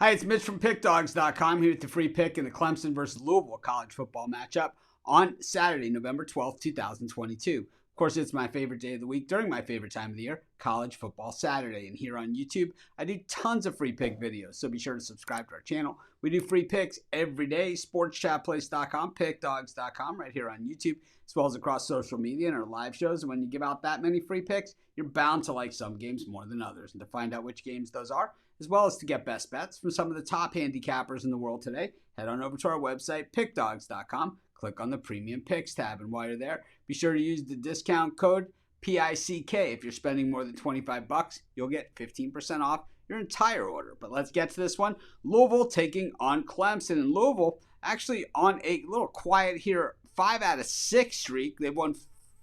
Hi, it's Mitch from Pickdawgz.com here with the free pick in the Clemson versus Louisville college football matchup on Saturday, November 12th, 2022. Of course, it's my favorite day of the week during my favorite time of the year, College Football Saturday. And here on YouTube, I do tons of free pick videos, so be sure to subscribe to our channel. We do free picks every day, sportschatplace.com, pickdawgz.com, right here on YouTube, as well as across social media and our live shows. And when you give out that many free picks, you're bound to like some games more than others. And to find out which games those are, as well as to get best bets from some of the top handicappers in the world today, head on over to our website, pickdawgz.com. Click on the Premium Picks tab, and while you're there, be sure to use the discount code PICK. If you're spending more than $25, you'll get 15% off your entire order. But let's get to this one. Louisville taking on Clemson, and Louisville actually on a little quiet here, 5 out of 6 streak. They've won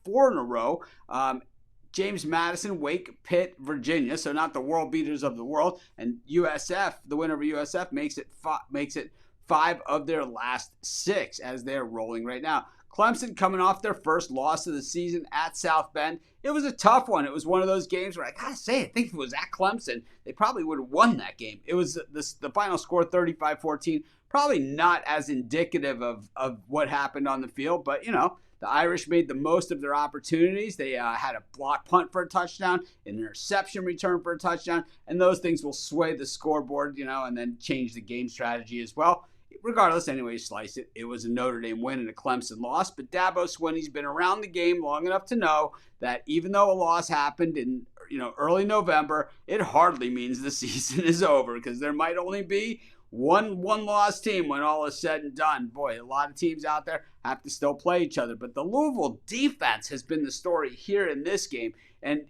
4 in a row. James Madison, Wake, Pitt, Virginia, so not the world beaters of the world, and USF, the winner of USF, makes it 5 of their last 6 as they're rolling right now. Clemson coming off their first loss of the season at South Bend. It was a tough one. It was one of those games where I gotta say, I think if it was at Clemson, they probably would have won that game. It was the final score 35-14, probably not as indicative of what happened on the field, but you know, the Irish made the most of their opportunities. They had a block punt for a touchdown, an interception return for a touchdown, and those things will sway the scoreboard, you know, and then change the game strategy as well. Regardless, anyway you slice it, it was a Notre Dame win and a Clemson loss, but Dabo Swinney's been around the game long enough to know that even though a loss happened in early November, it hardly means the season is over, because there might only be one loss team when all is said and done. Boy, a lot of teams out there have to still play each other, but the Louisville defense has been the story here in this game. And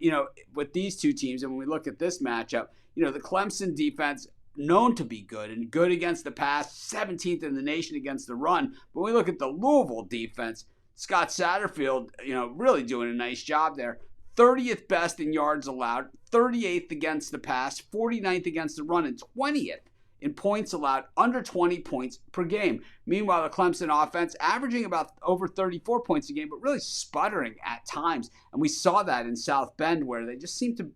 with these two teams, and when we look at this matchup, the Clemson defense, known to be good and good against the pass, 17th in the nation against the run. But when we look at the Louisville defense, Scott Satterfield, really doing a nice job there. 30th best in yards allowed, 38th against the pass, 49th against the run, and 20th in points allowed, under 20 points per game. Meanwhile, the Clemson offense averaging about over 34 points a game, but really sputtering at times. And we saw that in South Bend, where they just seem to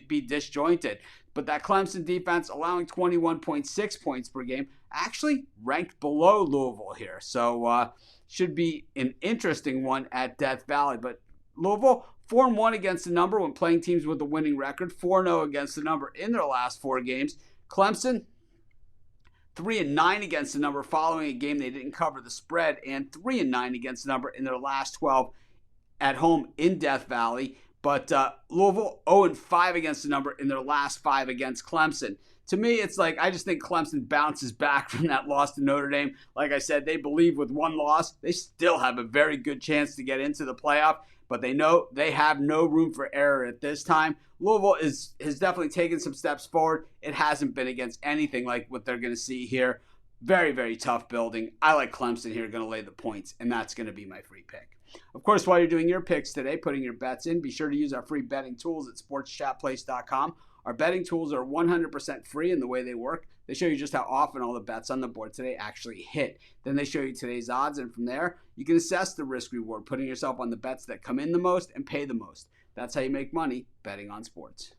be disjointed. But that Clemson defense, allowing 21.6 points per game, actually ranked below Louisville here. So should be an interesting one at Death Valley. But Louisville, 4-1 against the number when playing teams with a winning record, 4-0 against the number in their last 4 games. Clemson, 3-9 against the number following a game they didn't cover the spread, and 3-9 against the number in their last 12 at home in Death Valley. But Louisville 0-5 against the number in their last 5 against Clemson. To me, it's like I just think Clemson bounces back from that loss to Notre Dame. Like I said, they believe with one loss, they still have a very good chance to get into the playoff. But they know they have no room for error at this time. Louisville has definitely taken some steps forward. It hasn't been against anything like what they're going to see here. Very, very tough building. I like Clemson here, going to lay the points, and that's going to be my free pick. Of course, while you're doing your picks today, putting your bets in, be sure to use our free betting tools at sportschatplace.com. Our betting tools are 100% free in the way they work. They show you just how often all the bets on the board today actually hit. Then they show you today's odds, and from there, you can assess the risk-reward, putting yourself on the bets that come in the most and pay the most. That's how you make money betting on sports.